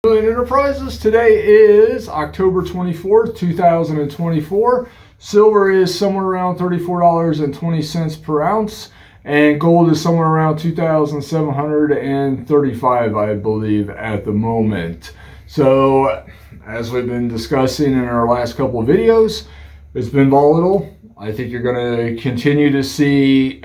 Vermillion Enterprises. Today is October 24th, 2024. Silver is somewhere around $34.20 per ounce, and gold is somewhere around $2,735, I believe, at the moment. So, as we've been discussing in our last couple of videos, it's been volatile. I think you're going to continue to see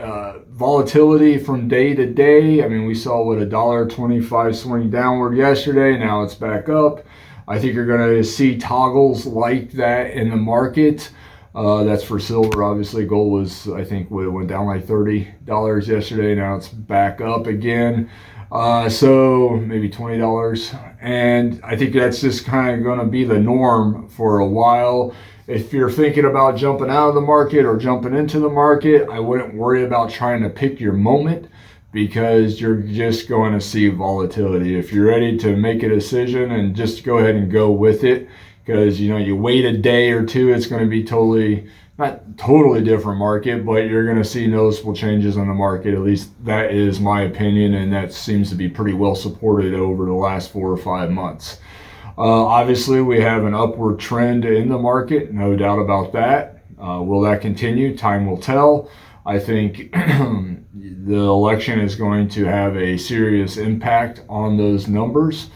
volatility from day to day. I mean, we saw what, $1.25 swing downward yesterday. Now it's back up. I think you're going to see toggles like that in the market. That's for silver. Obviously, gold was, I think, it went down like $30 yesterday. Now it's back up again. So maybe $20. And I think that's just kind of going to be the norm for a while. If you're thinking about jumping out of the market or jumping into the market, I wouldn't worry about trying to pick your moment, because you're just going to see volatility. If you're ready to make a decision, and just go ahead and go with it, because you wait a day or two, it's going to be not totally different market, but you're going to see noticeable changes in the market. At least that is my opinion, and that seems to be pretty well supported over the last 4 or 5 months. Obviously, we have an upward trend in the market, no doubt about that. Will that continue? Time will tell. I think the election is going to have a serious impact on those numbers.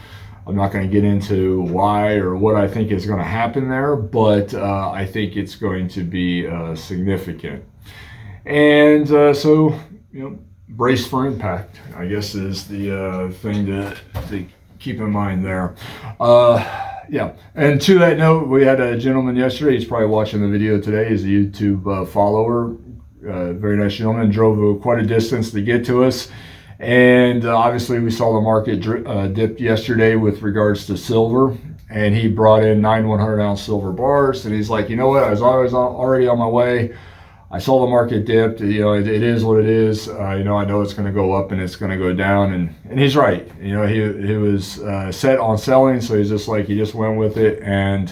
I'm not going to get into why or what I think is going to happen there, but I think it's going to be significant. And so, brace for impact, I guess, is the thing to keep in mind there. Yeah, and to that note, we had a gentleman yesterday. He's probably watching the video today. He's a YouTube follower. Very nice gentleman. Drove quite a distance to get to us. And obviously, we saw the market dip yesterday with regards to silver. And he brought in 9 100-ounce silver bars. And he's like, you know what? I was already on my way. I saw the market dipped. It is what it is. I know it's going to go up and it's going to go down, and he's right. He was set on selling, so he just went with it, and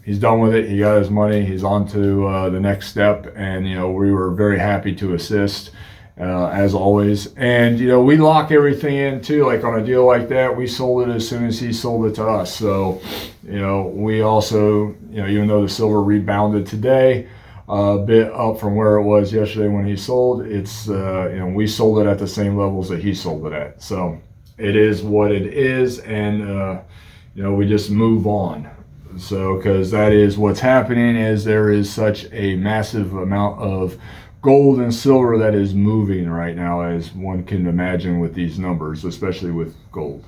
he's done with it. He got his money. He's on to the next step, and we were very happy to assist as always. And we lock everything in too. Like on a deal like that, we sold it as soon as he sold it to us. So we also even though the silver rebounded today, a bit up from where it was yesterday when he sold, it's we sold it at the same levels that he sold it at. So it is what it is, and we just move on. So because that is what's happening, is there is such a massive amount of gold and silver that is moving right now, as one can imagine with these numbers, especially with gold.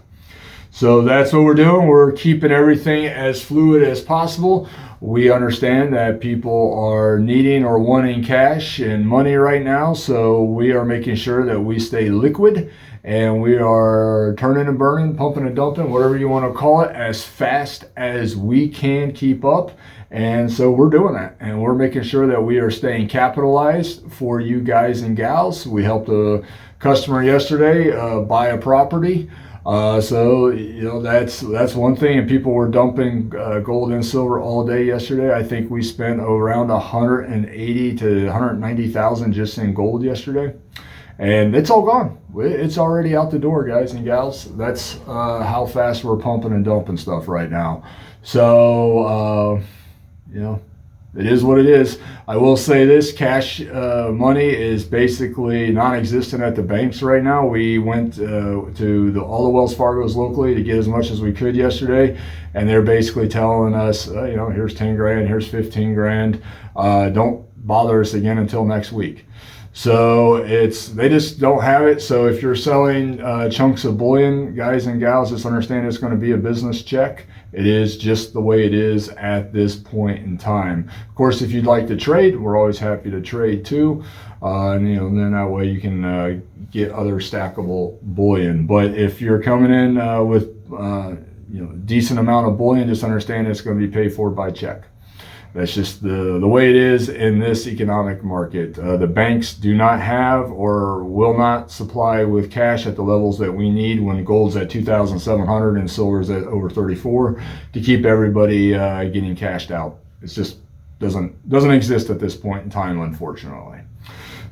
So that's what we're doing. We're keeping everything as fluid as possible. We understand that people are needing or wanting cash and money right now, so we are making sure that we stay liquid, and we are turning and burning, pumping and dumping, whatever you want to call it, as fast as we can keep up. And so we're doing that, and we're making sure that we are staying capitalized for you guys and gals. We helped a customer yesterday buy a property. So that's one thing, and people were dumping gold and silver all day yesterday. I think we spent around 180 to 190,000 just in gold yesterday, and it's all gone. It's already out the door, guys and gals. That's how fast we're pumping and dumping stuff right now. So it is what it is. I will say this: cash money is basically non-existent at the banks right now. We went to all the Wells Fargos locally to get as much as we could yesterday, and they're basically telling us, here's 10 grand, here's 15 grand. Don't bother us again until next week. So they just don't have it. So if you're selling chunks of bullion, guys and gals, just understand it's going to be a business check. It is just the way it is at this point in time. Of course, if you'd like to trade, we're always happy to trade too. And then that way you can get other stackable bullion. But if you're coming in with decent amount of bullion, just understand it's going to be paid for by check. That's just the way it is in this economic market. The banks do not have or will not supply with cash at the levels that we need when gold's at 2,700 and silver's at over 34 to keep everybody getting cashed out. It's just doesn't exist at this point in time, unfortunately.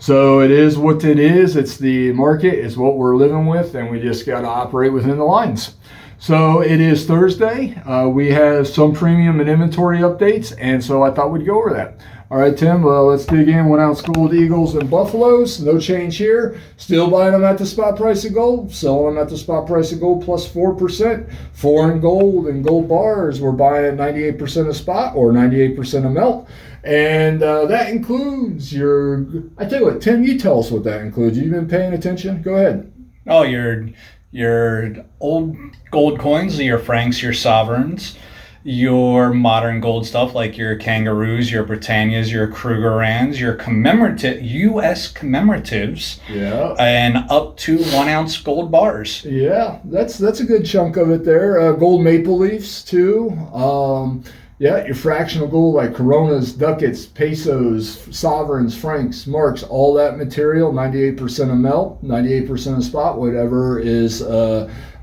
So it is what it is. It's the market. It's what we're living with, and we just got to operate within the lines. So it is Thursday. We have some premium and inventory updates, and so I thought we'd go over that. All right, Tim, let's dig in. 1 ounce gold eagles and buffaloes. No change here. Still buying them at the spot price of gold. Selling them at the spot price of gold plus 4%. Foreign gold and gold bars we're buying at 98% of spot or 98% of melt. And that includes your, I tell you what, Tim, you tell us what that includes. You've been paying attention? Go ahead. Oh, your old gold coins, your francs, your sovereigns, your modern gold stuff like your kangaroos, your Britannias, your Krugerrands, your U.S. commemoratives, and up to 1 ounce gold bars. Yeah, that's a good chunk of it there. Gold maple leafs too. Your fractional gold like coronas, ducats, pesos, sovereigns, francs, marks, all that material, 98% of melt, 98% of spot, whatever is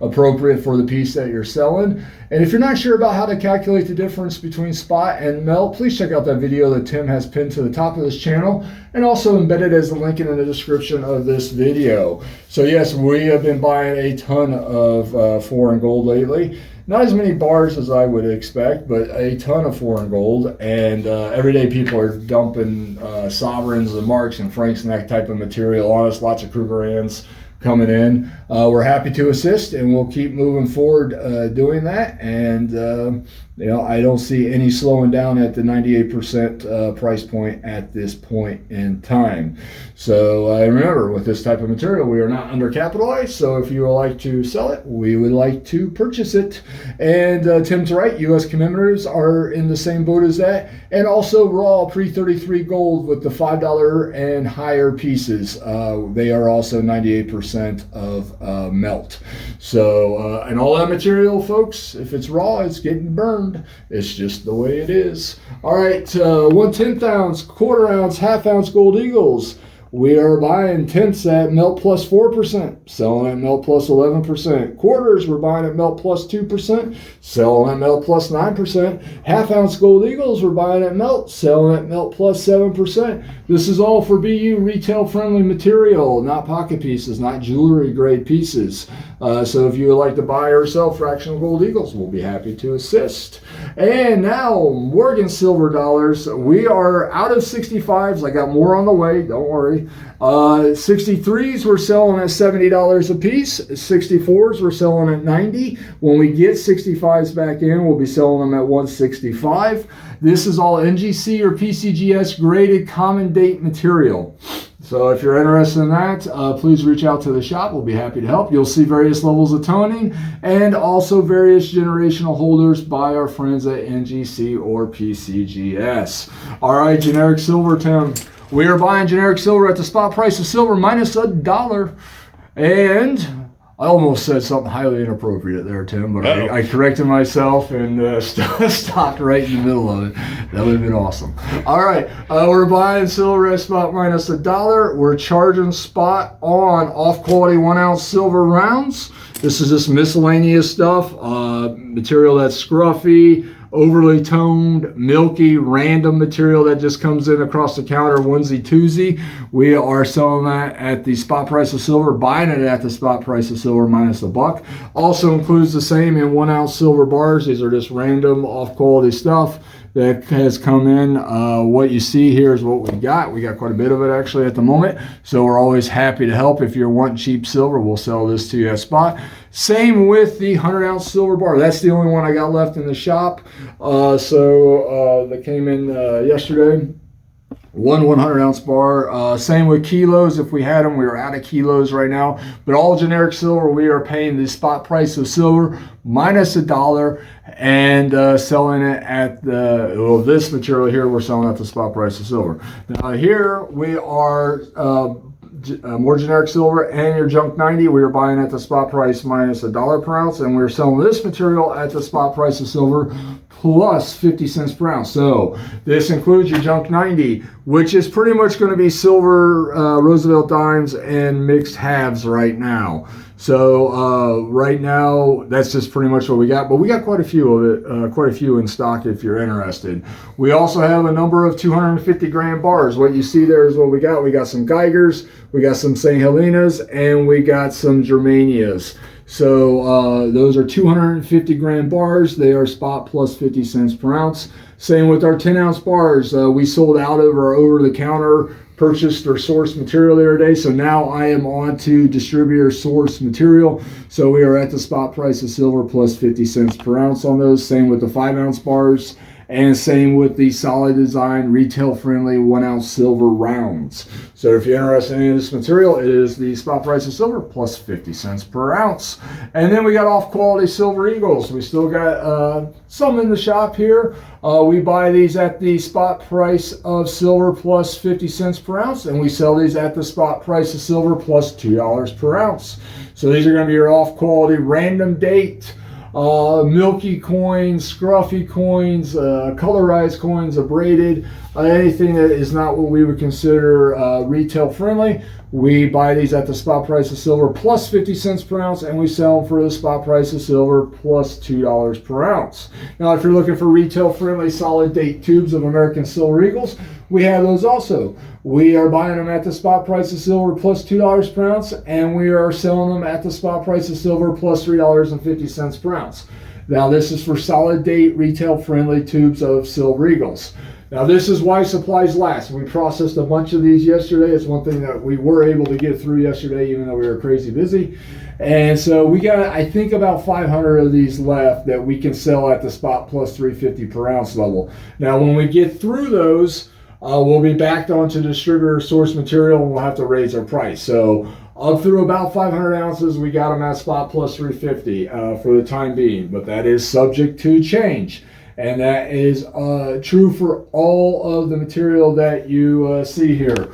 appropriate for the piece that you're selling. And if you're not sure about how to calculate the difference between spot and melt, please check out that video that Tim has pinned to the top of this channel and also embedded as a link in the description of this video. So yes, we have been buying a ton of foreign gold lately. Not as many bars as I would expect, but a ton of foreign gold. And everyday people are dumping sovereigns and marks and francs and that type of material on us. Lots of Krugerrands coming in. We're happy to assist, and we'll keep moving forward doing that. And I don't see any slowing down at the 98% price point at this point in time. So remember, with this type of material, we are not undercapitalized. So if you would like to sell it, we would like to purchase it. And Tim's right, U.S. commemoratives are in the same boat as that. And also raw pre-33 gold with the $5 and higher pieces. They are also 98% of melt. So, and all that material, folks, if it's raw, it's getting burned. It's just the way it is. All right, 1/10 ounce, quarter ounce, half ounce gold eagles. We are buying tenths at melt plus 4%, selling at melt plus 11%. Quarters, we're buying at melt plus 2%, selling at melt plus 9%. Half ounce gold eagles, we're buying at melt, selling at melt plus 7%. This is all for BU retail friendly material, not pocket pieces, not jewelry grade pieces. So if you would like to buy or sell fractional gold eagles, we'll be happy to assist. And now, Morgan silver dollars. We are out of 65s. I got more on the way, don't worry. 63s we're selling at $70 a piece. 64s we're selling at $90. When we get 65s back in, we'll be selling them at $165. This is all NGC or PCGS graded common date material. So if you're interested in that, please reach out to the shop. We'll be happy to help. You'll see various levels of toning and also various generational holders by our friends at NGC or PCGS. All right, generic silver, Tim. We are buying generic silver at the spot price of silver minus $1. And I almost said something highly inappropriate there, Tim, but I corrected myself and stopped right in the middle of it. That would have been awesome. All right, we're buying silver at spot minus $1. We're charging spot on off-quality 1 ounce silver rounds. This is just miscellaneous stuff, material that's scruffy, overly toned, milky, random material that just comes in across the counter, onesie twosie. We are selling that at the spot price of silver, buying it at the spot price of silver minus $1. Also includes the same in 1 ounce silver bars. These are just random off quality stuff that has come in. What you see here is what we got. We got quite a bit of it actually at the moment. So we're always happy to help. If you're wanting cheap silver, we'll sell this to you at spot. Same with the 100 ounce silver bar. That's the only one I got left in the shop. That came in yesterday. One 100 ounce bar. Same with kilos. If we had them, we are out of kilos right now. But all generic silver, we are paying the spot price of silver minus $1 and selling it at this material here, we're selling at the spot price of silver. Now here we are more generic silver and your junk 90, we are buying at the spot price minus $1 per ounce, and we're selling this material at the spot price of silver plus 50 cents per ounce. So this includes your junk 90, which is pretty much going to be silver Roosevelt dimes and mixed halves right now. So right now, that's just pretty much what we got. But we got quite a few of it, quite a few in stock if you're interested. We also have a number of 250 gram bars. What you see there is what we got. We got some Geigers, we got some St. Helenas, and we got some Germanias. So those are 250 gram bars. They are spot plus 50 cents per ounce. Same with our 10 ounce bars. We sold out of our over the counter purchased or sourced material the other day. So now I am on to distributor source material. So we are at the spot price of silver plus 50 cents per ounce on those. Same with the 5 ounce bars. And same with the solid design, retail friendly 1 ounce silver rounds. So if you're interested in any of this material, it is the spot price of silver plus 50 cents per ounce. And then we got off quality silver eagles. We still got some in the shop here. We buy these at the spot price of silver plus 50 cents per ounce, and we sell these at the spot price of silver plus $2 per ounce. So these are going to be your off quality random date milky coins, scruffy coins, colorized coins, abraded, anything that is not what we would consider retail friendly. We buy these at the spot price of silver plus 50 cents per ounce, and we sell them for the spot price of silver plus $2 per ounce. Now, if you're looking for retail friendly solid date tubes of American Silver Eagles, we have those also. We are buying them at the spot price of silver plus $2 per ounce, and we are selling them at the spot price of silver plus $3.50 per ounce. Now, this is for solid date retail friendly tubes of Silver Eagles. Now, this is why supplies last. We processed a bunch of these yesterday. It's one thing that we were able to get through yesterday, even though we were crazy busy. And so we got, I think, about 500 of these left that we can sell at the spot plus $3.50 per ounce level. Now, when we get through those, we'll be backed onto distributor source material, and we'll have to raise our price. So up through about 500 ounces, we got them at spot plus $3.50 for the time being, but that is subject to change. And that is true for all of the material that you see here.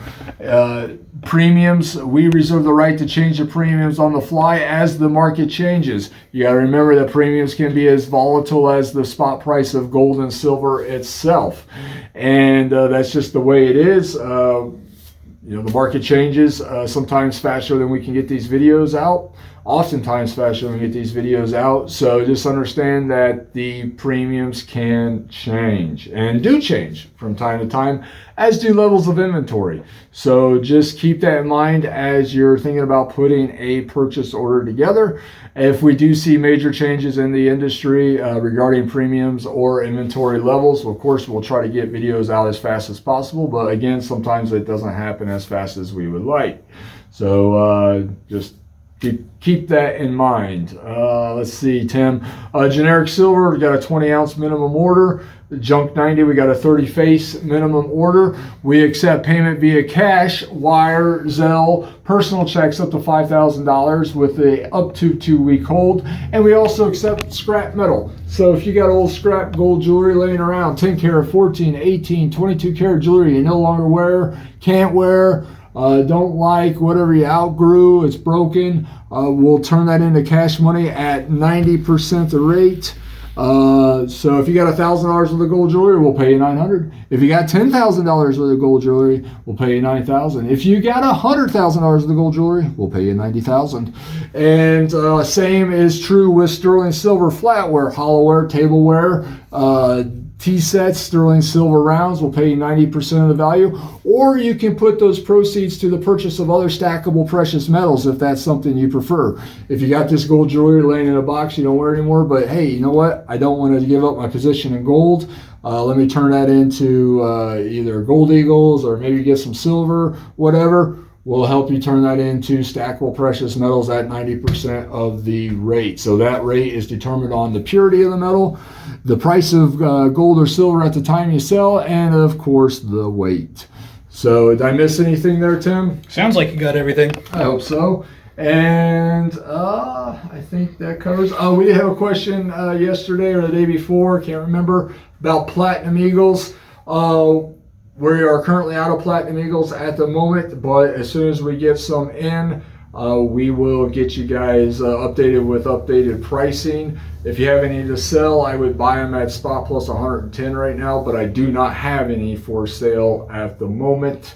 Premiums, we reserve the right to change the premiums on the fly as the market changes. You got to remember that premiums can be as volatile as the spot price of gold and silver itself. And that's just the way it is. The market changes sometimes faster than we can get these videos out. Oftentimes faster than we get these videos out. So just understand that the premiums can change and do change from time to time, as do levels of inventory. So just keep that in mind as you're thinking about putting a purchase order together. If we do see major changes in the industry regarding premiums or inventory levels, of course, we'll try to get videos out as fast as possible. But again, sometimes it doesn't happen as fast as we would like. So just keep that in mind. Let's see, Tim. Generic silver, we got a 20 ounce minimum order. Junk 90, we got a 30 face minimum order. We accept payment via cash, wire, Zelle, personal checks up to $5,000 with a up to 2-week hold. And we also accept scrap metal. So if you got old scrap gold jewelry laying around, 10 karat, 14, 18, 22 karat jewelry you no longer wear, can't wear, don't like, whatever you outgrew, it's broken, we'll turn that into cash money at 90% the rate. So if you got $1,000 worth of gold jewelry, we'll pay you $900. If you got $10,000 worth of gold jewelry, we'll pay you $9,000. If you got $100,000 worth of gold jewelry, we'll pay you $90,000. And same is true with sterling silver flatware, hollowware, tableware, tea sets, sterling silver rounds will pay you 90% of the value, or you can put those proceeds to the purchase of other stackable precious metals if that's something you prefer. If you got this gold jewelry laying in a box you don't wear anymore, but hey, you know what? I don't want to give up my position in gold. Let me turn that into either gold eagles or maybe get some silver, whatever. We'll help you turn that into stackable precious metals at 90% of the rate. So that rate is determined on the purity of the metal, the price of gold or silver at the time you sell, and of course the weight. So did I miss anything there, Tim? Sounds like you got everything. I hope so. And I think that covers. We did have a question yesterday or the day before, can't remember, about Platinum Eagles. We are currently out of Platinum Eagles at the moment, but as soon as we get some in, we will get you guys updated with updated pricing. If you have any to sell, I would buy them at spot plus 110 right now, but I do not have any for sale at the moment.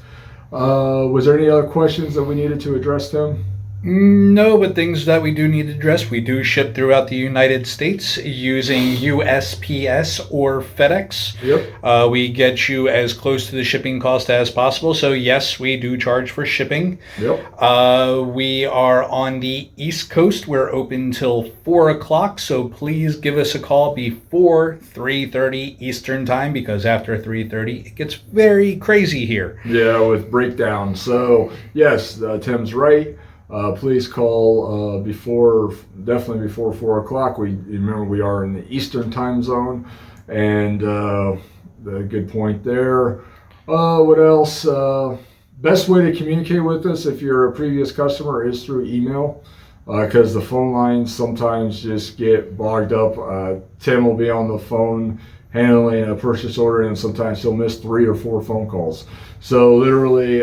Was there any other questions that we needed to address, Tim? No, but things that we do need to address. We do ship throughout the United States using USPS or FedEx. Yep. We get you as close to the shipping cost as possible. So yes, we do charge for shipping. Yep. We are on the East Coast. We're open till 4 o'clock. So please give us a call before 3:30 Eastern time, because after 3:30 it gets very crazy here. Yeah, with breakdown. So yes, Tim's right. Please call definitely before 4 o'clock. Remember we are in the Eastern time zone, and the good point there. What else? Best way to communicate with us if you're a previous customer is through email, because the phone lines sometimes just get bogged up. Tim will be on the phone handling a purchase order, and sometimes he'll miss 3 or 4 phone calls. So literally,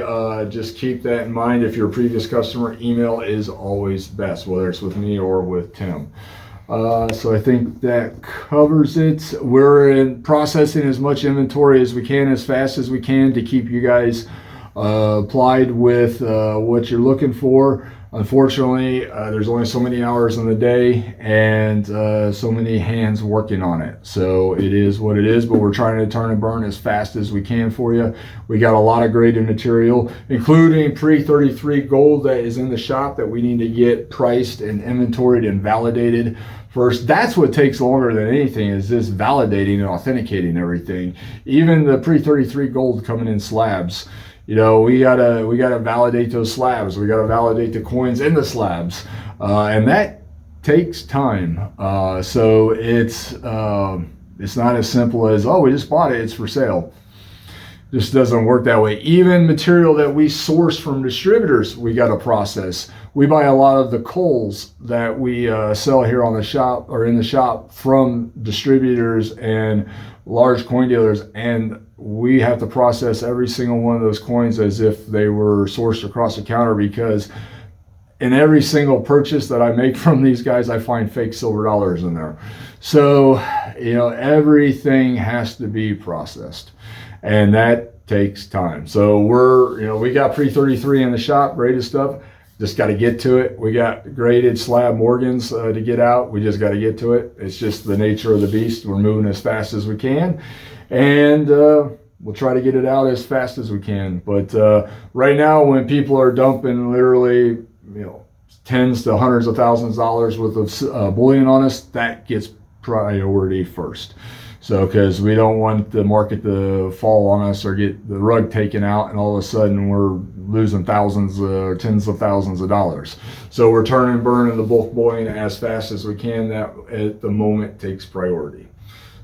just keep that in mind. If you're a previous customer, email is always best, whether it's with me or with Tim. So I think that covers it. We're in processing as much inventory as we can, as fast as we can, to keep you guys applied with what you're looking for. Unfortunately, there's only so many hours in the day and so many hands working on it. So it is what it is, but we're trying to turn and burn as fast as we can for you. We got a lot of graded material, including pre-33 gold that is in the shop that we need to get priced and inventoried and validated first. That's what takes longer than anything, is this validating and authenticating everything. Even the pre-33 gold coming in slabs. You know, we gotta validate those slabs. We gotta validate the coins in the slabs, and that takes time. So it's not as simple as, oh, we just bought it, it's for sale. Just doesn't work that way. Even material that we source from distributors, we got to process. We buy a lot of the coals that we sell here on the shop, or in the shop, from distributors and large coin dealers, and we have to process every single one of those coins as if they were sourced across the counter, because in every single purchase that I make from these guys, I find fake silver dollars in there. So, you know, everything has to be processed, and that takes time. So we got pre-33 in the shop, graded stuff. Just got to get to it. We got graded slab Morgans to get out. We just got to get to it. It's just the nature of the beast. We're moving as fast as we can, and we'll try to get it out as fast as we can. But right now, when people are dumping literally, tens to hundreds of thousands of dollars worth of bullion on us, that gets priority first. So, because we don't want the market to fall on us or get the rug taken out, and all of a sudden we're losing thousands or tens of thousands of dollars. So we're turning and burning the bulk bullion as fast as we can. That at the moment takes priority.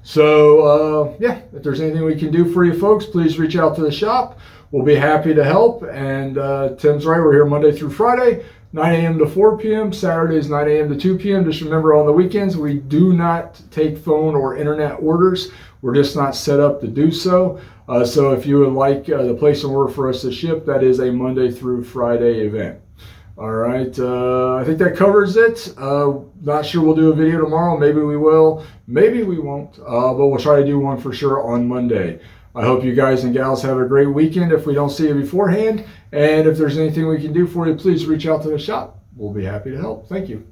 So yeah, if there's anything we can do for you folks, please reach out to the shop. We'll be happy to help. And Tim's right, we're here Monday through Friday, 9 a.m. to 4 p.m. Saturdays, 9 a.m. to 2 p.m. Just remember, on the weekends, we do not take phone or internet orders. We're just not set up to do so. So if you would like the place and order for us to ship, that is a Monday through Friday event. All right, I think that covers it. Not sure we'll do a video tomorrow. Maybe we will, maybe we won't, but we'll try to do one for sure on Monday. I hope you guys and gals have a great weekend if we don't see you beforehand. And if there's anything we can do for you, please reach out to the shop. We'll be happy to help. Thank you.